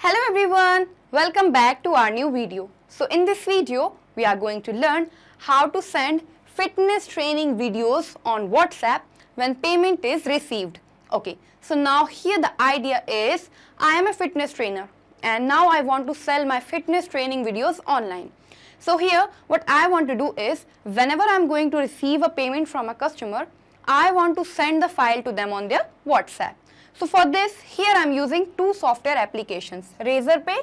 Hello everyone, welcome back to our new video. So in this video, we are going to learn how to send fitness training videos on WhatsApp when payment is received. Okay, so now here the idea is I am a fitness trainer and now I want to sell my fitness training videos online. So here what I want to do is whenever I am going to receive a payment from a customer, I want to send the file to them on their WhatsApp. So for this, here I am using two software applications, Razer Pay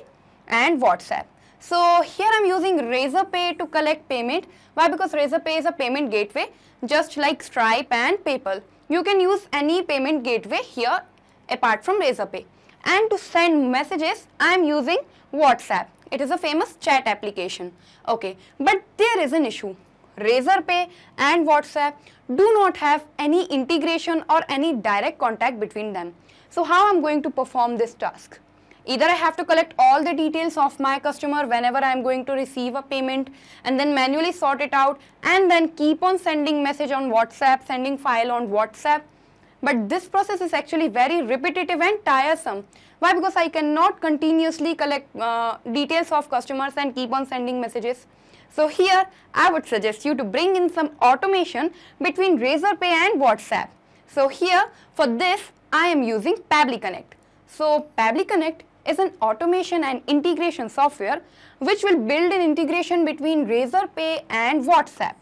and WhatsApp. So here I am using Razer Pay to collect payment. Why? Because Razer Pay is a payment gateway just like Stripe and PayPal. You can use any payment gateway here apart from Razer Pay. And to send messages, I am using WhatsApp. It is a famous chat application. Okay, but there is an issue. Razer Pay and WhatsApp do not have any integration or any direct contact between them. So how I'm going to perform this task? Either I have to collect all the details of my customer whenever I'm going to receive a payment and then manually sort it out and then keep on sending message on WhatsApp, sending file on WhatsApp. But this process is actually very repetitive and tiresome. Why? Because I cannot continuously collect details of customers and keep on sending messages. So here I would suggest you to bring in some automation between Razer Pay and WhatsApp. So here for this I am using Pabbly Connect. So Pabbly Connect is an automation and integration software which will build an integration between Razer Pay and WhatsApp.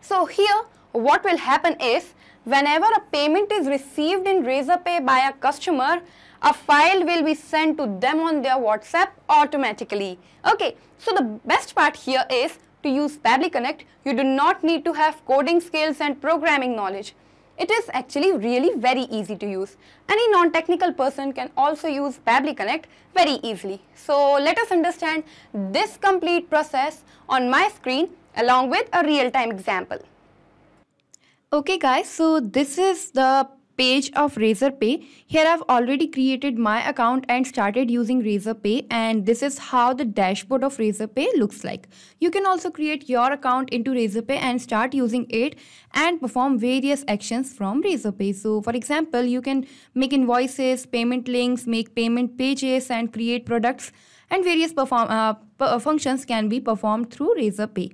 So here what will happen is whenever a payment is received in Razer Pay by a customer, a file will be sent to them on their WhatsApp automatically. Okay, so the best part here is to use Pabbly Connect. You do not need to have coding skills and programming knowledge. It is actually really very easy to use. Any non-technical person can also use Pabbly Connect very easily. So let us understand this complete process on my screen along with a real-time example. Okay guys, so this is the page of Razer Pay. Here I've already created my account and started using Razer Pay, and this is how the dashboard of Razer Pay looks like. You can also create your account into Razer Pay and start using it and perform various actions from Razer Pay. So for example, you can make invoices, payment links, make payment pages and create products, and various functions can be performed through Razer Pay.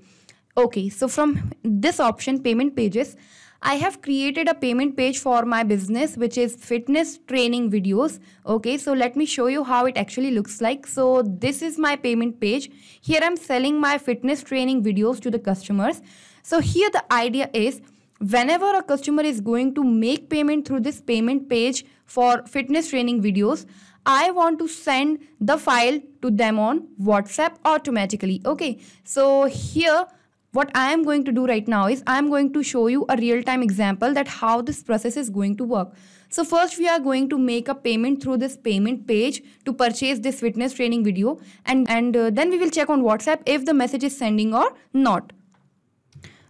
Okay, so from this option, payment pages, I have created a payment page for my business which is fitness training videos. Okay, so let me show you how it actually looks like. So this is my payment page. Here I'm selling my fitness training videos to the customers. So here the idea is whenever a customer is going to make payment through this payment page for fitness training videos, I want to send the file to them on WhatsApp automatically. Okay, so here what I am going to do right now is I am going to show you a real-time example that how this process is going to work. So first we are going to make a payment through this payment page to purchase this fitness training video, and then we will check on WhatsApp if the message is sending or not.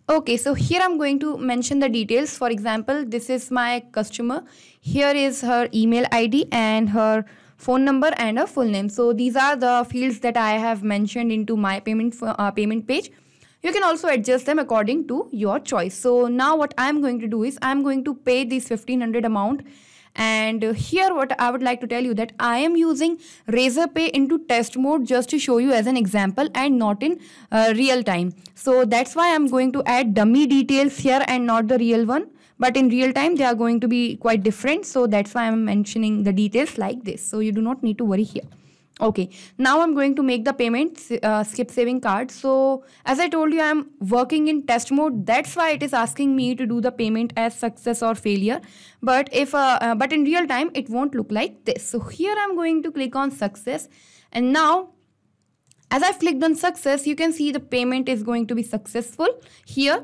Okay, so here I'm going to mention the details. For example, this is my customer. Here is her email ID and her phone number and her full name. So these are the fields that I have mentioned into my payment page. You can also adjust them according to your choice. So now what I'm going to do is I'm going to pay this 1500 amount, and here what I would like to tell you that I am using Razer Pay into test mode just to show you as an example and not in real time. So that's why I'm going to add dummy details here and not the real one. But in real time they are going to be quite different. So that's why I'm mentioning the details like this. So you do not need to worry here. Okay, now I'm going to make the payment, skip saving card. So as I told you, I'm working in test mode. That's why it is asking me to do the payment as success or failure. But but in real time, it won't look like this. So here I'm going to click on success. And now as I've clicked on success, you can see the payment is going to be successful here.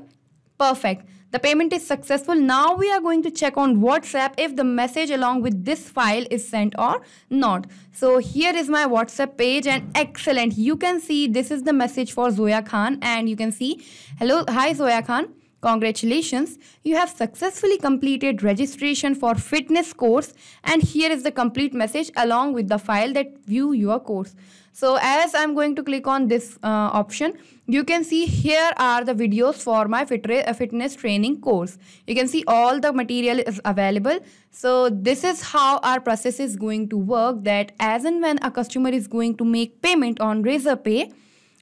Perfect. The payment is successful. Now we are going to check on WhatsApp if the message along with this file is sent or not. So here is my WhatsApp page, and excellent. You can see this is the message for Zoya Khan, and you can see, hello, hi Zoya Khan. Congratulations, you have successfully completed registration for fitness course, and here is the complete message along with the file that view your course. So as I'm going to click on this option, you can see here are the videos for my fitness training course. You can see all the material is available. So this is how our process is going to work, that as and when a customer is going to make payment on Razorpay,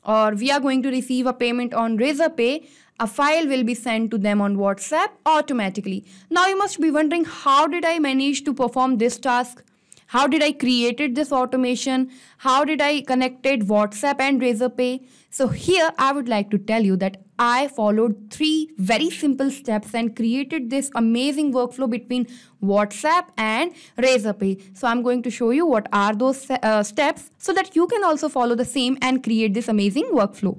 or we are going to receive a payment on Razorpay, a file will be sent to them on WhatsApp automatically. Now you must be wondering, how did I manage to perform this task? How did I created this automation? How did I connected WhatsApp and Razorpay? So here I would like to tell you that I followed 3 very simple steps and created this amazing workflow between WhatsApp and Razorpay. So I'm going to show you what are those steps so that you can also follow the same and create this amazing workflow.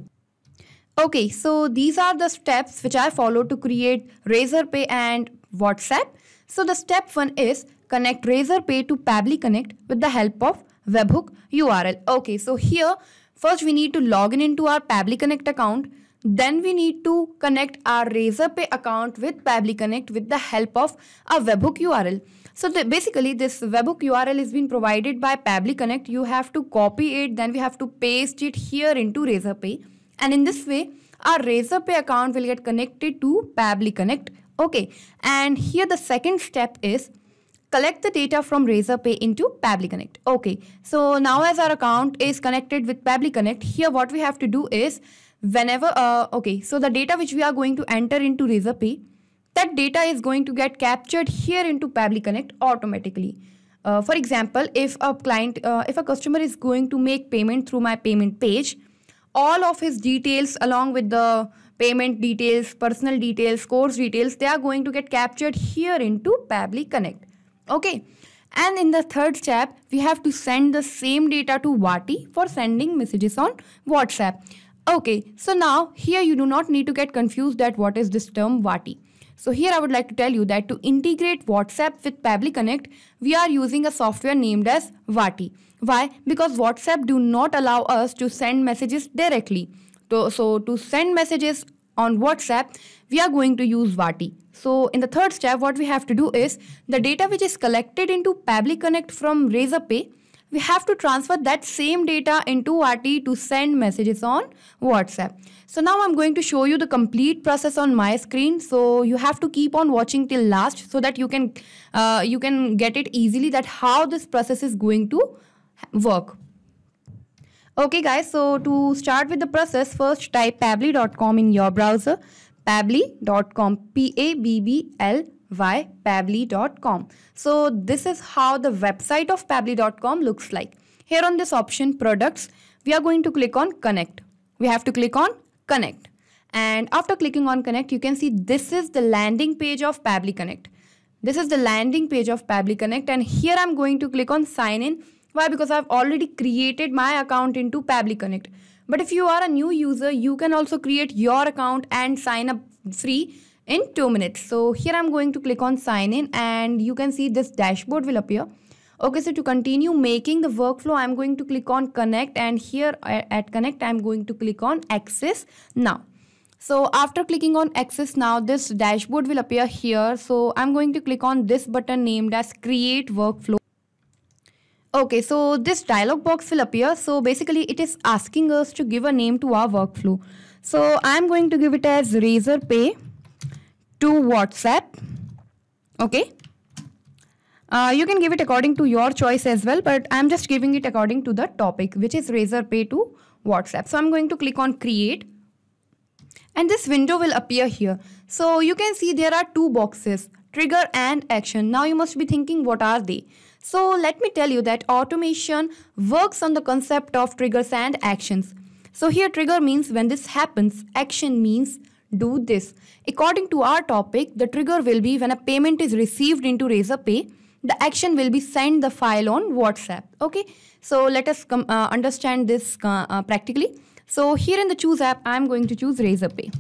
Okay, so these are the steps which I followed to create Razorpay and WhatsApp. So the step 1 is connect Razorpay to Pabbly Connect with the help of webhook URL. Okay, so here first we need to log in into our Pabbly Connect account. Then we need to connect our Razorpay account with Pabbly Connect with the help of a webhook URL. So basically this webhook URL is being provided by Pabbly Connect. You have to copy it, then we have to paste it here into Razorpay. And in this way, our Razorpay account will get connected to Pabbly Connect. Okay, and here the second step is collect the data from Razorpay into Pabbly Connect. Okay, so now as our account is connected with Pabbly Connect, here what we have to do is whenever, so the data which we are going to enter into Razorpay, that data is going to get captured here into Pabbly Connect automatically. For example, if a customer is going to make payment through my payment page, all of his details along with the payment details, personal details, course details, they are going to get captured here into Pabbly Connect. Okay, and in the third step, we have to send the same data to Vati for sending messages on WhatsApp. Okay, so now here you do not need to get confused that what is this term Vati. So here I would like to tell you that to integrate WhatsApp with Pabbly Connect, we are using a software named as Vati. Why? Because WhatsApp do not allow us to send messages directly. So to send messages on WhatsApp, we are going to use Vati. So in the third step, what we have to do is the data which is collected into Pabbly Connect from Razorpay, we have to transfer that same data into Vati to send messages on WhatsApp. So now I'm going to show you the complete process on my screen. So you have to keep on watching till last so that you can get it easily that how this process is going to work. Okay guys, so to start with the process, first type pabbly.com in your browser. Pabbly.com, Pabbly, pabbly.com. So this is how the website of pabbly.com looks like. Here on this option products, we are going to click on connect. We have to click on connect. And after clicking on connect, you can see this is the landing page of Pabbly Connect. This is the landing page of Pabbly Connect, and here I'm going to click on sign in. Why? Because I've already created my account into Pabbly Connect. But if you are a new user, you can also create your account and sign up free in 2 minutes. So here I'm going to click on sign in, and you can see this dashboard will appear. Okay, so to continue making the workflow, I'm going to click on connect, and here at connect, I'm going to click on access now. So after clicking on access now, this dashboard will appear here. So I'm going to click on this button named as create workflow. Okay, so this dialog box will appear. So basically it is asking us to give a name to our workflow. So I'm going to give it as Razorpay to WhatsApp. Okay. You can give it according to your choice as well, but I'm just giving it according to the topic, which is Razorpay to WhatsApp. So I'm going to click on create, and this window will appear here. So you can see there are 2 boxes, trigger and action. Now you must be thinking, what are they? So let me tell you that automation works on the concept of triggers and actions. So here trigger means when this happens, action means do this. According to our topic, the trigger will be when a payment is received into Razorpay, the action will be send the file on WhatsApp. Okay, so let us understand this practically. So here in the choose app, I'm going to choose Razorpay.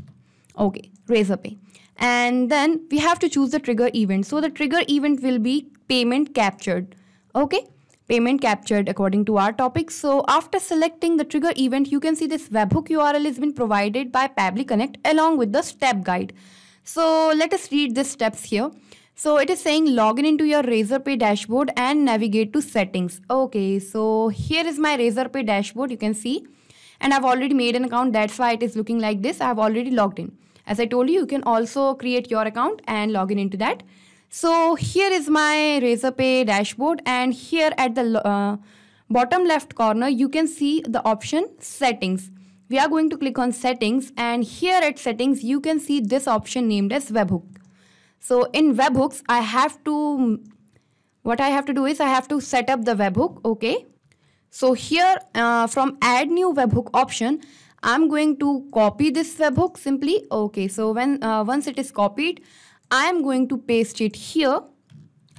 Okay, Razorpay. And then we have to choose the trigger event. So the trigger event will be payment captured. Okay, payment captured according to our topic. So after selecting the trigger event, you can see this webhook URL has been provided by Pabbly Connect along with the step guide. So let us read the steps here. So it is saying log in into your Razorpay dashboard and navigate to settings. Okay, so here is my Razorpay dashboard, you can see. And I've already made an account, that's why it is looking like this. I've already logged in. As I told you, you can also create your account and log in into that. So here is my Razorpay dashboard, and here at the bottom left corner, you can see the option settings. We are going to click on settings, and here at settings, you can see this option named as webhook. So in webhooks, what I have to do is I have to set up the webhook, okay. So here from add new webhook option, I'm going to copy this webhook simply, okay. So once it is copied, I'm going to paste it here,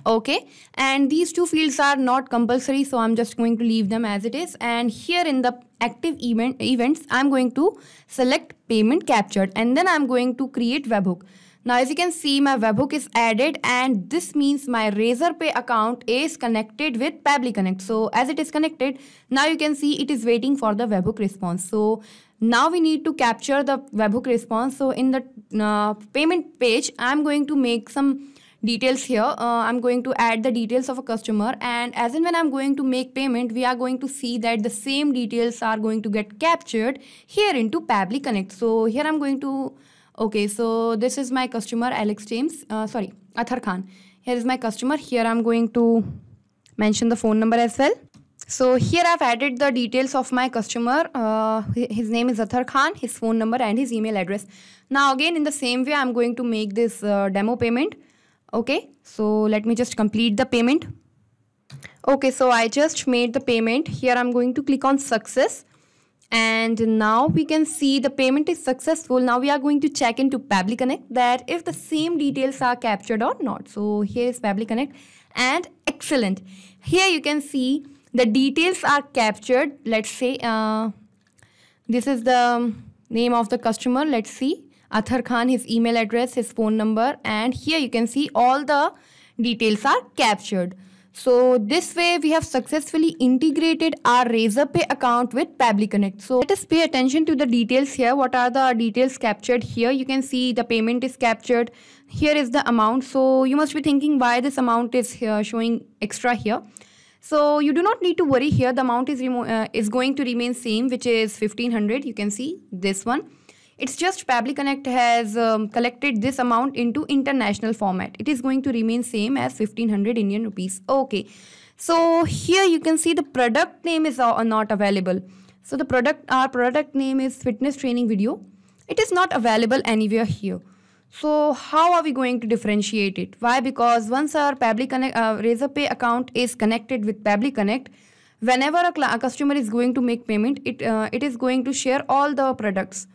okay. And these two fields are not compulsory, so I'm just going to leave them as it is. And here in the active events, I'm going to select payment captured, and then I'm going to create webhook. Now as you can see, my webhook is added, and this means my Razorpay account is connected with Pabbly Connect. So as it is connected, now you can see it is waiting for the webhook response. So now we need to capture the webhook response. So in the payment page, I'm going to make some details here. I'm going to add the details of a customer, and as and when I'm going to make payment, we are going to see that the same details are going to get captured here into Pabbly Connect. So here I'm going to, okay, so this is my customer Athar Khan. Here is my customer. Here I'm going to mention the phone number as well. So here I've added the details of my customer. His name is Athar Khan, his phone number and his email address. Now again, in the same way, I'm going to make this demo payment. Okay, so let me just complete the payment. Okay, so I just made the payment. Here I'm going to click on success. And now we can see the payment is successful. Now we are going to check into Pabbly Connect that if the same details are captured or not. So here is Pabbly Connect, and excellent. Here you can see the details are captured. Let's say this is the name of the customer. Let's see, Athar Khan, his email address, his phone number, and here you can see all the details are captured. So this way we have successfully integrated our Razorpay account with Pabbly Connect. So let us pay attention to the details here. What are the details captured here? You can see the payment is captured. Here is the amount. So you must be thinking why this amount is here showing extra here. So you do not need to worry here. The amount is going to remain same, which is 1500. You can see this one. It's just Pabbly Connect has collected this amount into international format. It is going to remain same as 1500 Indian rupees. Okay. So here you can see the product name is not available. So our product name is fitness training video. It is not available anywhere here. So how are we going to differentiate it? Why? Because once our Pabbly Connect Razorpay account is connected with Pabbly Connect, whenever a customer is going to make payment, it is going to share all the products.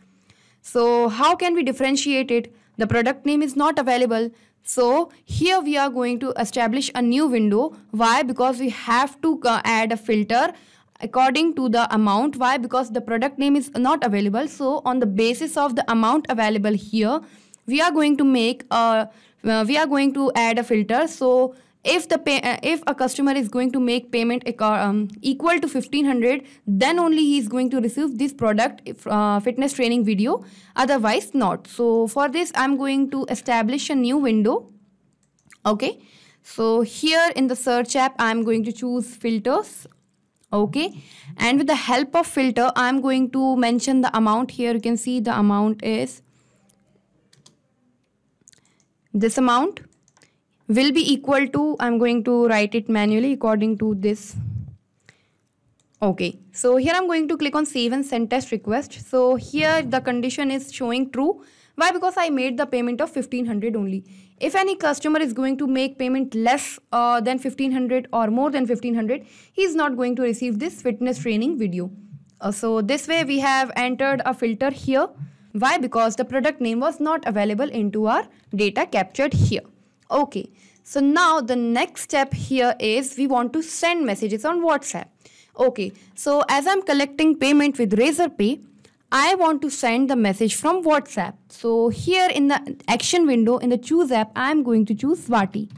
So how can we differentiate it? The product name is not available. So here we are going to establish a new window. Why? Because we have to add a filter according to the amount. Why? Because the product name is not available. So on the basis of the amount available here, we are going to add a filter. So if a customer is going to make payment equal to 1500, then only he is going to receive this product, fitness training video, otherwise not. So for this, I'm going to establish a new window. Okay, so here in the search app, I'm going to choose filters. Okay, and with the help of filter, I'm going to mention the amount. Here you can see the amount is this amount will be equal to, I'm going to write it manually according to this. Okay, so here I'm going to click on save and send test request. So here the condition is showing true. Why? Because I made the payment of 1500 only. If any customer is going to make payment less than 1500 or more than 1500, he is not going to receive this fitness training video. So this way we have entered a filter here. Why? Because the product name was not available into our data captured here. Okay, so now the next step here is we want to send messages on WhatsApp. Okay, so as I'm collecting payment with Razorpay, I want to send the message from WhatsApp. So here in the action window in the choose app, I'm going to choose Vati.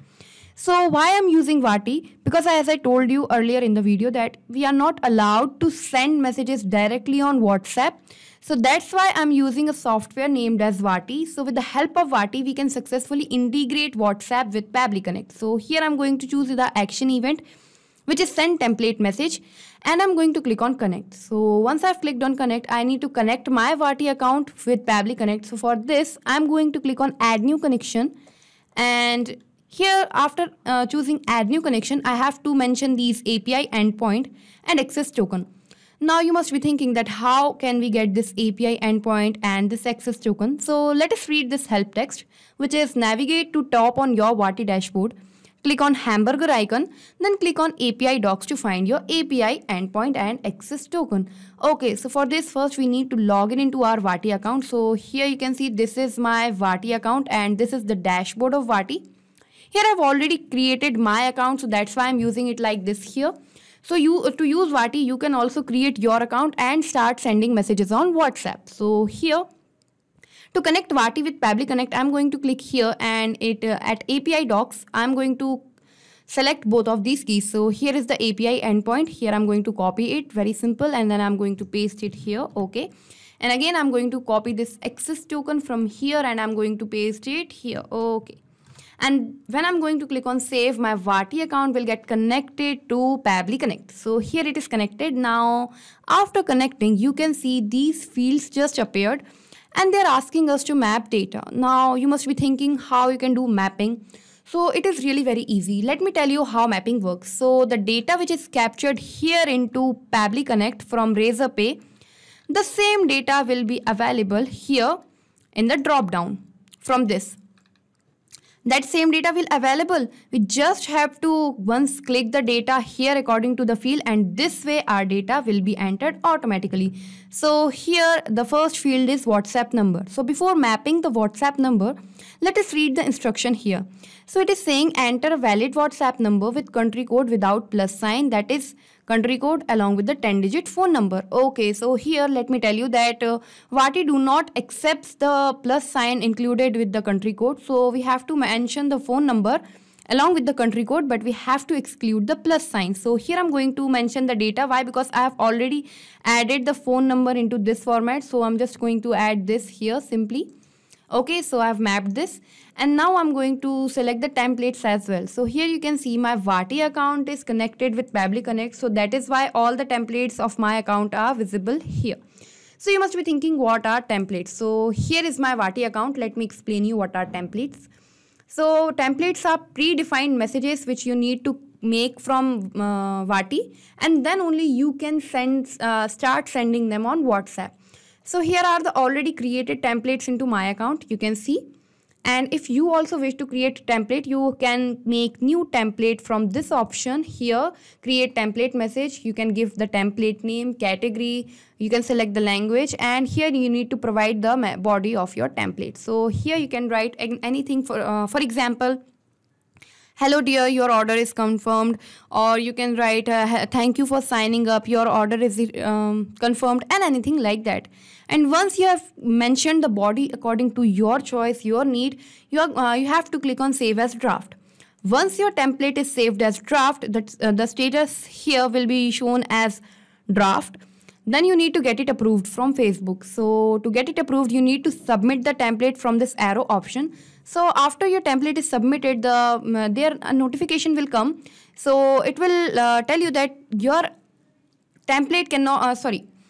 So why I'm using Vati? Because as I told you earlier in the video that we are not allowed to send messages directly on WhatsApp. So that's why I'm using a software named as 𝗏𝗏. So with the help of 𝗏𝗏, we can successfully integrate WhatsApp with Pabbly Connect. So here I'm going to choose the action event, which is send template message, and I'm going to click on connect. So once I've clicked on connect, I need to connect my 𝗏𝗏 account with Pabbly Connect. So for this, I'm going to click on add new connection, and here after choosing add new connection, I have to mention these API endpoint and access token. Now you must be thinking that how can we get this API endpoint and this access token? So let us read this help text, which is navigate to top on your 𝗏𝗏 dashboard, click on hamburger icon, then click on API docs to find your API endpoint and access token. Okay, so for this first we need to log in into our 𝗏𝗏 account. So here you can see this is my 𝗏𝗏 account and this is the dashboard of 𝗏𝗏. Here I've already created my account, so that's why I'm using it like this here. So to use 𝗏𝗏, you can also create your account and start sending messages on WhatsApp. So here, to connect 𝗏𝗏 with Pabbly Connect, I'm going to click here and at API docs, I'm going to select both of these keys. So here is the API endpoint. Here I'm going to copy it, very simple, and then I'm going to paste it here. Okay. And again, I'm going to copy this access token from here and I'm going to paste it here. Okay. And when I'm going to click on save, my 𝗏𝗏 account will get connected to Pabbly Connect. So here it is connected. Now, after connecting, you can see these fields just appeared and they're asking us to map data. Now, you must be thinking how you can do mapping. So it is really very easy. Let me tell you how mapping works. So the data which is captured here into Pabbly Connect from Razer Pay, the same data will be available here in the drop down from this. That same data will available. We just have to once click the data here according to the field, and this way our data will be entered automatically. So here the first field is WhatsApp number. So before mapping the WhatsApp number, let us read the instruction here. So it is saying enter a valid WhatsApp number with country code without plus sign, that is country code along with the 10-digit phone number. Okay, so here let me tell you that 𝗏𝗏 do not accept the plus sign included with the country code. So we have to mention the phone number along with the country code, but we have to exclude the plus sign. So here I'm going to mention the data. Why? Because I have already added the phone number into this format. So I'm just going to add this here simply. Okay, so I've mapped this and now I'm going to select the templates as well. So here you can see my 𝗏𝗏 account is connected with Pabbly Connect. So that is why all the templates of my account are visible here. So you must be thinking, what are templates? So here is my 𝗏𝗏 account. Let me explain you what are templates. So templates are predefined messages which you need to make from 𝗏𝗏, and then only you can start sending them on WhatsApp. So here are the already created templates into my account, you can see. And if you also wish to create a template, you can make new template from this option here, create template message. You can give the template name, category, you can select the language, and here you need to provide the body of your template. So here you can write anything, for example, hello dear, your order is confirmed, or you can write thank you for signing up, your order is confirmed, and anything like that. And once you have mentioned the body according to your choice, your need, you have to click on save as draft. Once your template is saved as draft, the status here will be shown as draft. Then you need to get it approved from Facebook. So to get it approved, you need to submit the template from this arrow option. So after your template is submitted, a notification will come. So it will tell you that your template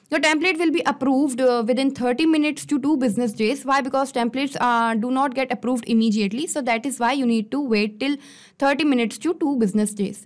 your template will be approved within 30 minutes to 2 business days. Why? Because templates do not get approved immediately. So that is why you need to wait till 30 minutes to 2 business days.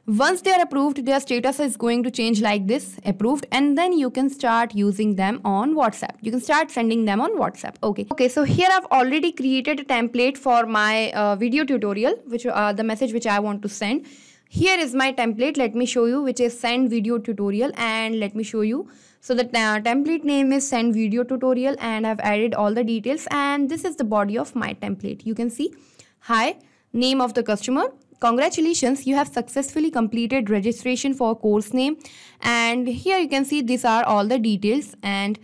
Once they are approved, their status is going to change like this, approved, and then you can start using them on WhatsApp. You can start sending them on WhatsApp. Okay, so here I've already created a template for my video tutorial, which the message which I want to send. Here is my template. Let me show you, which is send video tutorial, and let me show you. So the template name is send video tutorial, and I've added all the details, and this is the body of my template. You can see, hi, name of the customer. Congratulations, you have successfully completed registration for course name, and here you can see these are all the details, and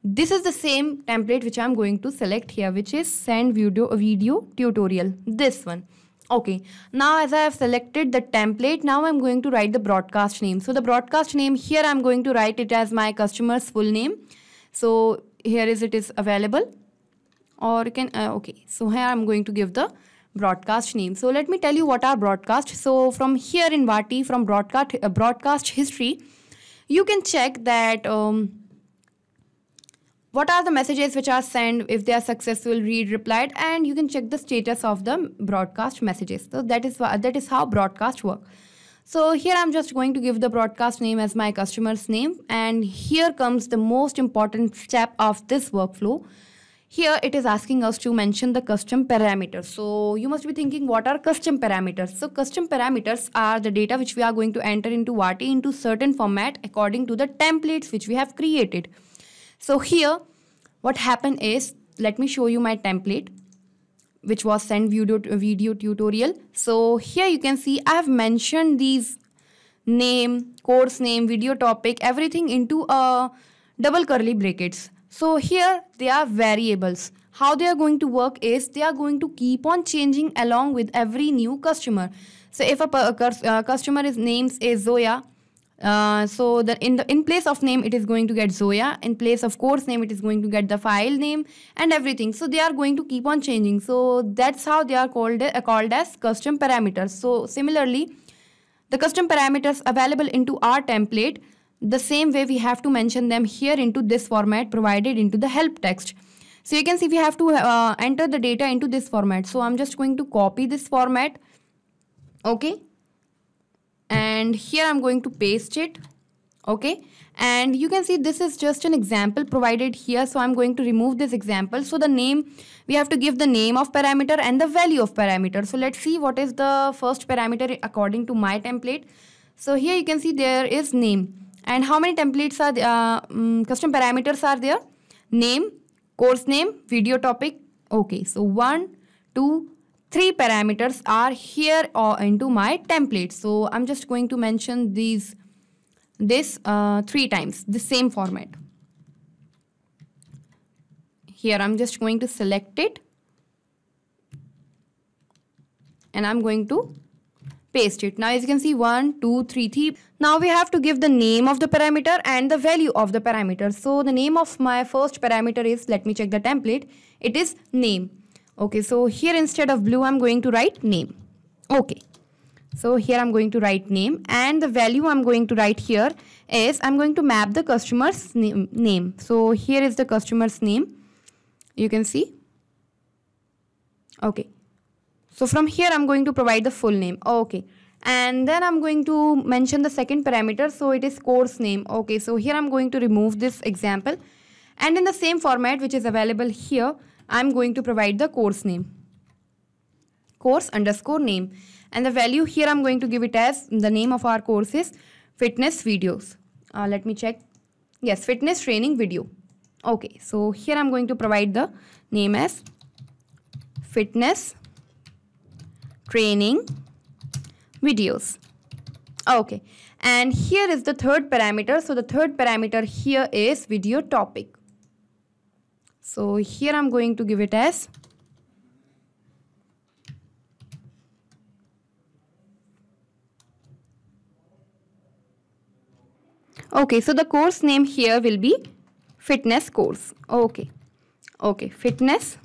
this is the same template which I'm going to select here, which is send video tutorial, this one. Okay, now as I have selected the template, now I'm going to write the broadcast name. So the broadcast name here, I'm going to write it as my customer's full name. So here it is available, or you can okay, so here I'm going to give the broadcast name. So let me tell you what are broadcast. So from here in Vati, from broadcast history, you can check that what are the messages which are sent, if they are successful, read, replied, and you can check the status of the broadcast messages. So that is how broadcast work. So here I'm just going to give the broadcast name as my customer's name, and here comes the most important step of this workflow. Here it is asking us to mention the custom parameters. So you must be thinking, what are custom parameters? So custom parameters are the data which we are going to enter into Vati into certain format according to the templates which we have created. So here what happened is, let me show you my template which was sent video tutorial. So here you can see I have mentioned these name, course name, video topic, everything into a double curly brackets. So here they are variables. How they are going to work is they are going to keep on changing along with every new customer. So if a customer's name is Zoya, so that in place of name it is going to get Zoya, in place of course name it is going to get the file name and everything. So they are going to keep on changing. So that's how they are called as custom parameters. So similarly, the custom parameters available into our template, the same way we have to mention them here into this format provided into the help text. So you can see we have to enter the data into this format. So I'm just going to copy this format. Okay. And here I'm going to paste it. Okay. And you can see this is just an example provided here. So I'm going to remove this example. So the name, we have to give the name of parameter and the value of parameter. So let's see what is the first parameter according to my template. So here you can see there is name. And how many templates are there? Custom parameters are there? Name, course name, video topic. Okay, so 1, 2, 3 parameters are here or into my template. So I'm just going to mention this 3 times, the same format. Here I'm just going to select it and I'm going to paste it. Now as you can see 1, 2, 3. Now we have to give the name of the parameter and the value of the parameter. So the name of my first parameter is, let me check the template, it is name. Okay, so here instead of blue I'm going to write name. Okay, so here I'm going to write name, and the value I'm going to write here is I'm going to map the customer's name. So here is the customer's name, you can see. Okay, so from here I'm going to provide the full name. Okay, and then I'm going to mention the second parameter. So it is course name. Okay, so here I'm going to remove this example, and in the same format which is available here, I'm going to provide the course name, course_name, and the value here I'm going to give it as, the name of our course is fitness videos. Let me check. Yes, fitness training video. Okay, so here I'm going to provide the name as fitness training videos. Okay, and here is the third parameter. So the third parameter here is video topic. So here I'm going to give it as okay, so the course name here will be fitness course. Okay, fitness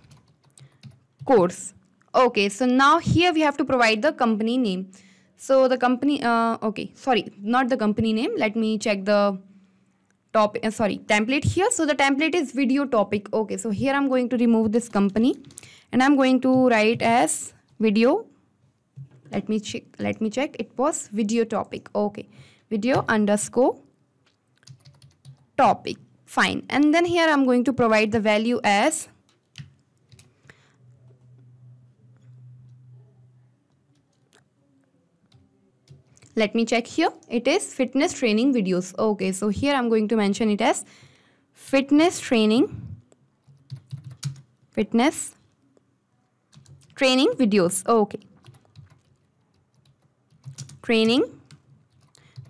course. Okay, so now here we have to provide the company name. So the company, okay, sorry, not the company name. Let me check the template here. So the template is video topic. Okay, so here I'm going to remove this company and I'm going to write as video. Let me check. It was video topic. Okay, video_topic. Fine. And then here I'm going to provide the value as let me check here. It is fitness training videos. Okay, so here I'm going to mention it as fitness training videos. Okay, training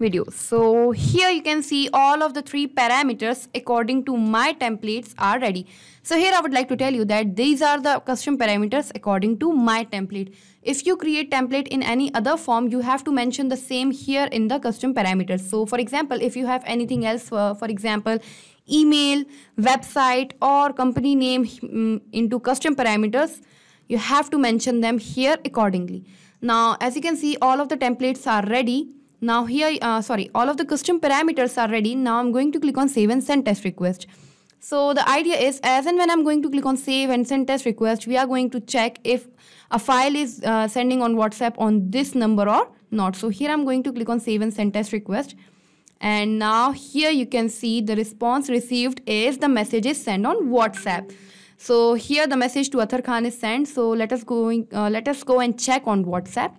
videos. So here you can see all of the 3 parameters according to my templates are ready. So here I would like to tell you that these are the custom parameters according to my template. If you create template in any other form, you have to mention the same here in the custom parameters. So for example, if you have anything else, for example, email, website or company name into custom parameters, you have to mention them here accordingly. Now as you can see, all of the templates are ready. Now here, all of the custom parameters are ready. Now I'm going to click on save and send test request. So the idea is, as and when I'm going to click on save and send test request, we are going to check if a file is sending on WhatsApp on this number or not. So here I'm going to click on save and send test request. And now here you can see the response received is the message is sent on WhatsApp. So here the message to Aathar Khan is sent. So let us go and check on WhatsApp.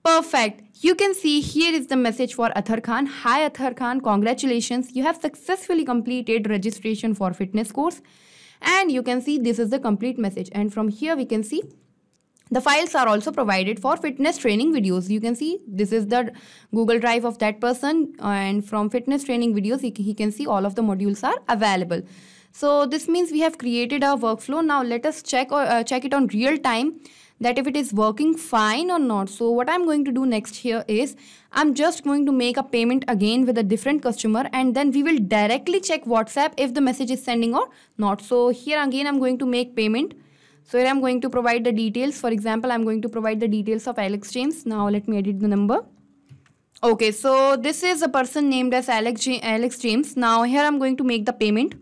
Perfect. You can see here is the message for Aathar Khan. Hi Aathar Khan, congratulations. You have successfully completed registration for fitness course. And you can see this is the complete message. And from here we can see the files are also provided for fitness training videos. You can see this is the Google Drive of that person, and from fitness training videos he can see all of the modules are available. So this means we have created our workflow. Now let us check it on real time that if it is working fine or not. So what I'm going to do next here is I'm just going to make a payment again with a different customer, and then we will directly check WhatsApp if the message is sending or not. So here again I'm going to make payment. So here I'm going to provide the details. For example, I'm going to provide the details of Alex James. Now let me edit the number. Okay, so this is a person named as Alex James. Now here I'm going to make the payment.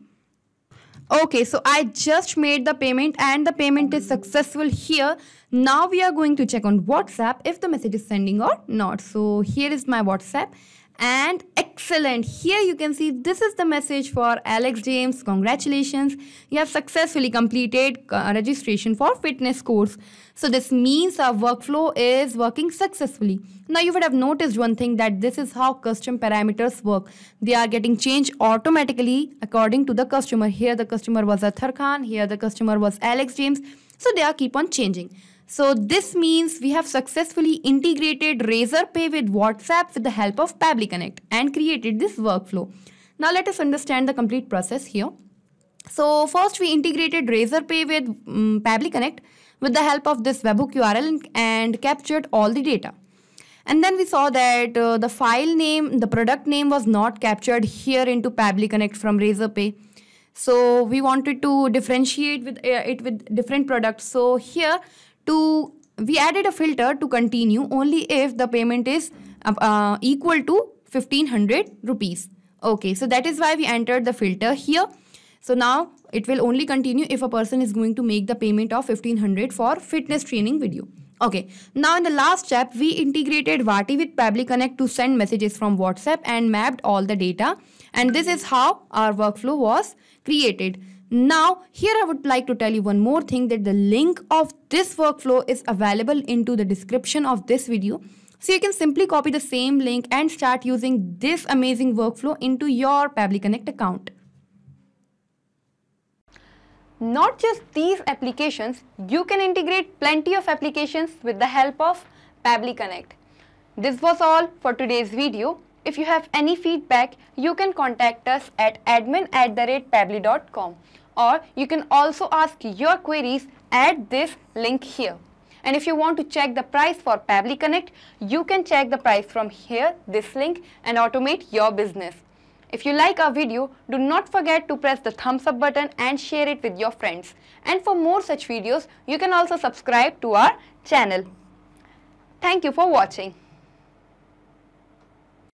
Okay, so I just made the payment and the payment is successful here. Now we are going to check on WhatsApp if the message is sending or not. So here is my WhatsApp. And excellent, here you can see this is the message for Alex James. Congratulations, you have successfully completed registration for fitness course. So this means our workflow is working successfully. Now you would have noticed one thing, that this is how custom parameters work. They are getting changed automatically according to the customer. Here the customer was Aathar Khan, here the customer was Alex James. So they are keep on changing. So this means we have successfully integrated Razer Pay with WhatsApp with the help of Pabbly Connect and created this workflow. Now let us understand the complete process here. So first we integrated Razer Pay with Pabbly Connect with the help of this webhook URL and captured all the data. And then we saw that the file name, the product name was not captured here into Pabbly Connect from Razer Pay. So we wanted to differentiate with it with different products. So here we added a filter to continue only if the payment is equal to 1500 rupees. Okay, so that is why we entered the filter here. So now it will only continue if a person is going to make the payment of 1500 for fitness training video. Okay, now in the last step, we integrated Vati with Pabbly Connect to send messages from WhatsApp and mapped all the data. And this is how our workflow was created. Now, here I would like to tell you one more thing, that the link of this workflow is available into the description of this video. So you can simply copy the same link and start using this amazing workflow into your Pabbly Connect account. Not just these applications, you can integrate plenty of applications with the help of Pabbly Connect. This was all for today's video. If you have any feedback, you can contact us at admin@pabbly.com, or you can also ask your queries at this link here. And if you want to check the price for Pabbly Connect, you can check the price from here, this link, and automate your business. If you like our video, do not forget to press the thumbs up button and share it with your friends. And for more such videos, you can also subscribe to our channel. Thank you for watching.